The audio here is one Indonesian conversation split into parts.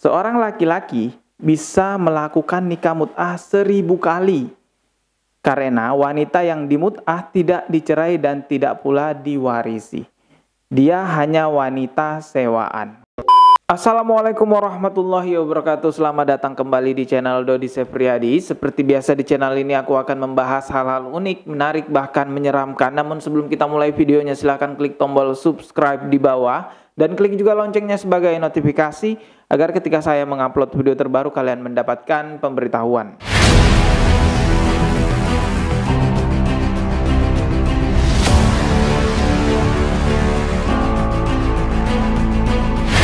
Seorang laki-laki bisa melakukan nikah mut'ah 1000 kali karena wanita yang dimut'ah tidak dicerai dan tidak pula diwarisi. Dia hanya wanita sewaan. Assalamualaikum warahmatullahi wabarakatuh. Selamat datang kembali di channel Dodi Sefriadi. Seperti biasa di channel ini aku akan membahas hal-hal unik, menarik, bahkan menyeramkan. Namun sebelum kita mulai videonya, silahkan klik tombol subscribe di bawah dan klik juga loncengnya sebagai notifikasi agar ketika saya mengupload video terbaru kalian mendapatkan pemberitahuan.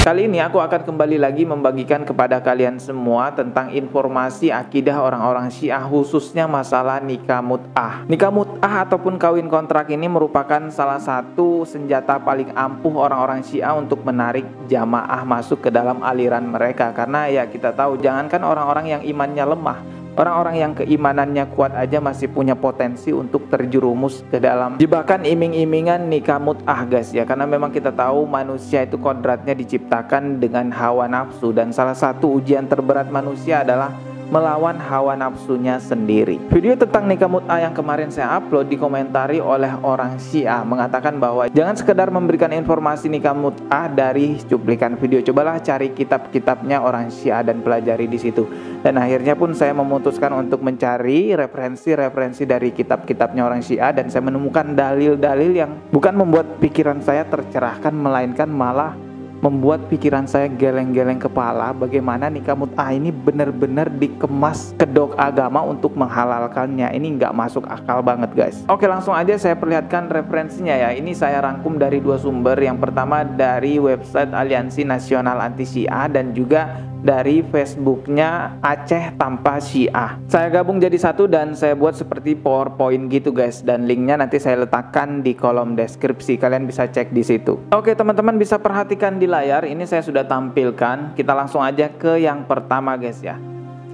Kali ini aku akan kembali lagi membagikan kepada kalian semua tentang informasi akidah orang-orang Syiah, khususnya masalah nikah mut'ah. Nikah mut'ah ataupun kawin kontrak ini merupakan salah satu senjata paling ampuh orang-orang Syiah untuk menarik jamaah masuk ke dalam aliran mereka. Karena ya kita tahu, jangankan orang-orang yang imannya lemah, orang-orang yang keimanannya kuat aja masih punya potensi untuk terjerumus ke dalam jebakan iming-imingan nikah mut'ah, guys ya. Karena memang kita tahu manusia itu kodratnya diciptakan dengan hawa nafsu, dan salah satu ujian terberat manusia adalah melawan hawa nafsunya sendiri. Video tentang nikah mut'ah yang kemarin saya upload dikomentari oleh orang Syiah mengatakan bahwa jangan sekedar memberikan informasi nikah mut'ah dari cuplikan video, cobalah cari kitab-kitabnya orang Syiah dan pelajari di situ. Dan akhirnya pun saya memutuskan untuk mencari referensi-referensi dari kitab-kitabnya orang Syiah, dan saya menemukan dalil-dalil yang bukan membuat pikiran saya tercerahkan, melainkan malah membuat pikiran saya geleng-geleng kepala. Bagaimana nikah mut'ah ini benar-benar dikemas kedok agama untuk menghalalkannya. Ini nggak masuk akal banget, guys. Oke, langsung aja saya perlihatkan referensinya ya. Ini saya rangkum dari dua sumber. Yang pertama dari website Aliansi Nasional Anti Syiah dan juga dari Facebooknya Aceh Tanpa Syiah. Saya gabung jadi satu dan saya buat seperti PowerPoint gitu, guys. Dan linknya nanti saya letakkan di kolom deskripsi. Kalian bisa cek di situ. Oke, teman-teman bisa perhatikan di layar. Ini saya sudah tampilkan. Kita langsung aja ke yang pertama, guys ya.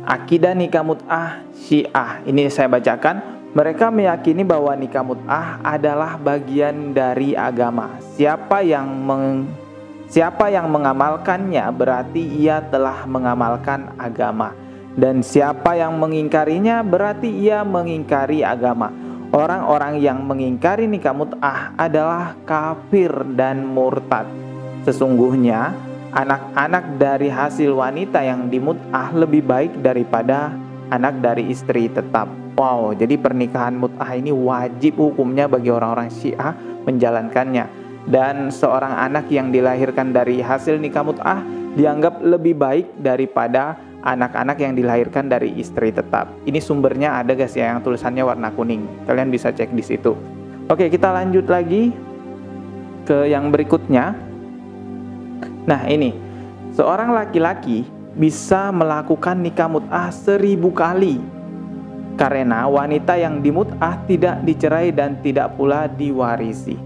Akidah nikah mut'ah Syiah. Ini saya bacakan. Mereka meyakini bahwa nikah mut'ah adalah bagian dari agama. Siapa yang mengamalkannya berarti ia telah mengamalkan agama. Dan siapa yang mengingkarinya berarti ia mengingkari agama. Orang-orang yang mengingkari nikah mut'ah adalah kafir dan murtad. Sesungguhnya anak-anak dari hasil wanita yang dimut'ah lebih baik daripada anak dari istri tetap. Wow, jadi pernikahan mut'ah ini wajib hukumnya bagi orang-orang Syiah menjalankannya. Dan seorang anak yang dilahirkan dari hasil nikah mut'ah dianggap lebih baik daripada anak-anak yang dilahirkan dari istri tetap. Ini sumbernya ada, guys ya, yang tulisannya warna kuning. Kalian bisa cek di situ. Oke, kita lanjut lagi ke yang berikutnya. Nah, ini seorang laki-laki bisa melakukan nikah mut'ah 1000 kali karena wanita yang dimut'ah tidak dicerai dan tidak pula diwarisi.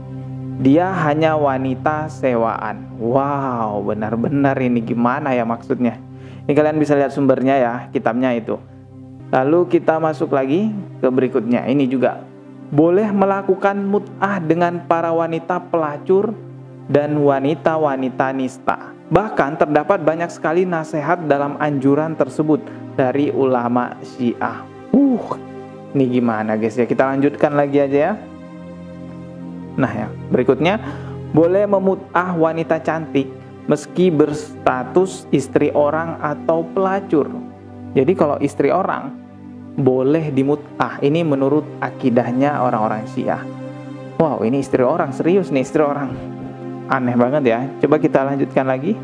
Dia hanya wanita sewaan. Wow, benar-benar ini gimana ya maksudnya? Ini kalian bisa lihat sumbernya ya, kitabnya itu. Lalu kita masuk lagi ke berikutnya. Ini juga boleh melakukan mut'ah dengan para wanita pelacur dan wanita-wanita nista. Bahkan terdapat banyak sekali nasihat dalam anjuran tersebut dari ulama Syiah. Ini gimana, guys ya? Kita lanjutkan lagi aja ya. Nah ya, berikutnya boleh memut'ah wanita cantik meski berstatus istri orang atau pelacur. Jadi kalau istri orang boleh dimut'ah. Ini menurut akidahnya orang-orang Syiah. Wow, ini istri orang, serius nih istri orang. Aneh banget ya. Coba kita lanjutkan lagi.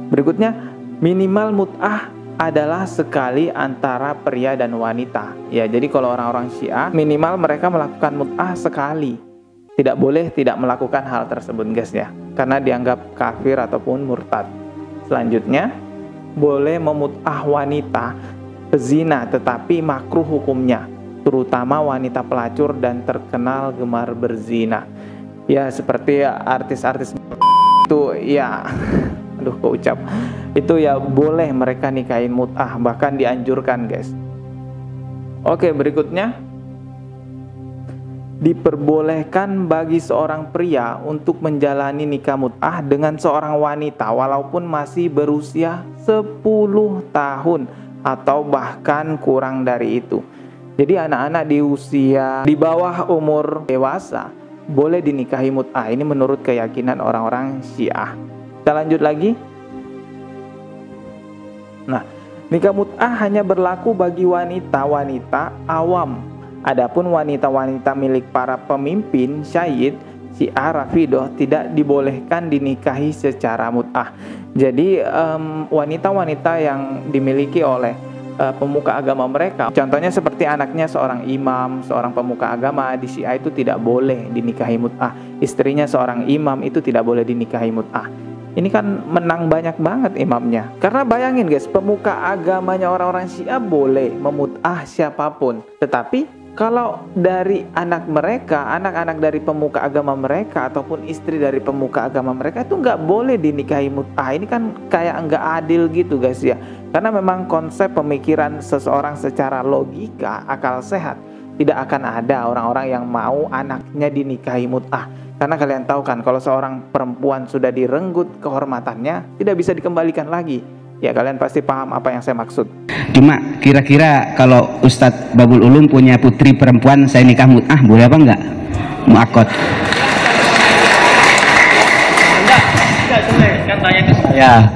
Berikutnya, minimal mut'ah adalah sekali antara pria dan wanita. Ya, jadi kalau orang-orang Syiah minimal mereka melakukan mut'ah sekali. Tidak boleh tidak melakukan hal tersebut, guys ya, karena dianggap kafir ataupun murtad. Selanjutnya, boleh memut'ah wanita pezina tetapi makruh hukumnya, terutama wanita pelacur dan terkenal gemar berzina. Ya, seperti artis-artis itu ya. Aduh, kok ucap. Itu ya boleh mereka nikahin mut'ah, bahkan dianjurkan, guys. Oke, berikutnya. diperbolehkan bagi seorang pria untuk menjalani nikah mut'ah dengan seorang wanita walaupun masih berusia 10 tahun atau bahkan kurang dari itu. Jadi anak-anak di usia di bawah umur dewasa boleh dinikahi mut'ah. Ini menurut keyakinan orang-orang Syiah. Kita lanjut lagi. Nah, nikah mut'ah hanya berlaku bagi wanita-wanita awam. Adapun wanita-wanita milik para pemimpin Syiah, Syiah Rafidah tidak dibolehkan dinikahi secara mut'ah. Jadi wanita-wanita yang dimiliki oleh pemuka agama mereka, contohnya seperti anaknya seorang imam, seorang pemuka agama di Syiah itu tidak boleh dinikahi mut'ah. Istrinya seorang imam itu tidak boleh dinikahi mut'ah. Ini kan menang banyak banget imamnya. Karena bayangin guys, pemuka agamanya orang-orang Syiah boleh memut'ah siapapun. Tetapi kalau dari anak mereka, anak-anak dari pemuka agama mereka ataupun istri dari pemuka agama mereka itu nggak boleh dinikahi mut'ah. Ini kan kayak nggak adil gitu guys ya. Karena memang konsep pemikiran seseorang secara logika, akal sehat, tidak akan ada orang-orang yang mau anaknya dinikahi mut'ah. Karena kalian tahu kan, kalau seorang perempuan sudah direnggut kehormatannya, tidak bisa dikembalikan lagi. Ya, kalian pasti paham apa yang saya maksud. Cuma kira-kira kalau Ustadz Babul Ulum punya putri perempuan, saya nikah mut'ah, boleh apa enggak? Mu'akot.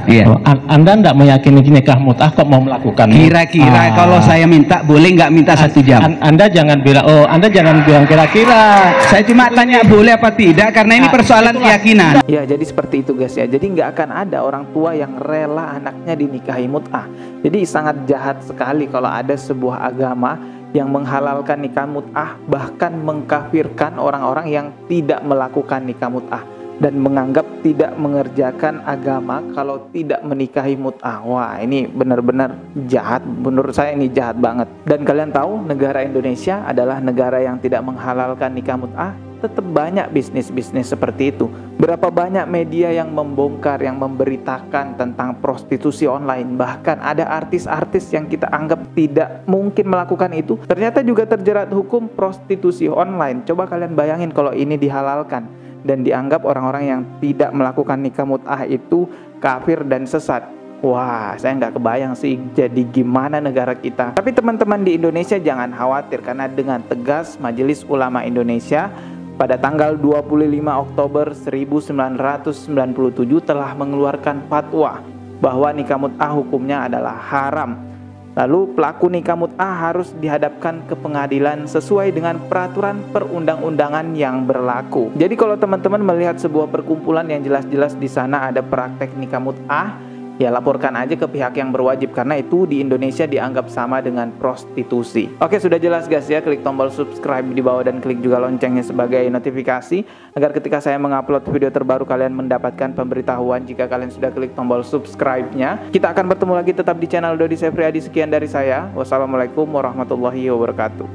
Iya. Anda tidak meyakini nikah mut'ah kok mau melakukan? Kira-kira kalau saya minta, boleh nggak minta 1 jam? Anda jangan bilang, Anda jangan bilang kira-kira. Saya cuma tanya boleh apa tidak, karena ini persoalan keyakinan. Ya, jadi seperti itu guys ya. Jadi nggak akan ada orang tua yang rela anaknya dinikahi mut'ah. Jadi sangat jahat sekali kalau ada sebuah agama yang menghalalkan nikah mut'ah, bahkan mengkafirkan orang-orang yang tidak melakukan nikah mut'ah dan menganggap tidak mengerjakan agama kalau tidak menikahi mut'ah. Wah, ini benar-benar jahat. Menurut saya ini jahat banget. Dan kalian tahu, negara Indonesia adalah negara yang tidak menghalalkan nikah mut'ah. Tetap banyak bisnis-bisnis seperti itu. Berapa banyak media yang membongkar, yang memberitakan tentang prostitusi online. Bahkan ada artis-artis yang kita anggap tidak mungkin melakukan itu, ternyata juga terjerat hukum prostitusi online. Coba kalian bayangin kalau ini dihalalkan dan dianggap orang-orang yang tidak melakukan nikah mut'ah itu kafir dan sesat. Wah, saya nggak kebayang sih jadi gimana negara kita. Tapi teman-teman di Indonesia jangan khawatir, karena dengan tegas Majelis Ulama Indonesia pada tanggal 25 Oktober 1997 telah mengeluarkan fatwa bahwa nikah mut'ah hukumnya adalah haram. Lalu pelaku nikah mut'ah harus dihadapkan ke pengadilan sesuai dengan peraturan perundang-undangan yang berlaku. Jadi kalau teman-teman melihat sebuah perkumpulan yang jelas-jelas di sana ada praktek nikah mut'ah, ya laporkan aja ke pihak yang berwajib, karena itu di Indonesia dianggap sama dengan prostitusi. Oke, sudah jelas guys ya. Klik tombol subscribe di bawah dan klik juga loncengnya sebagai notifikasi agar ketika saya mengupload video terbaru kalian mendapatkan pemberitahuan jika kalian sudah klik tombol subscribe-nya. Kita akan bertemu lagi tetap di channel Dodi Sefriadi. Sekian dari saya. Wassalamualaikum warahmatullahi wabarakatuh.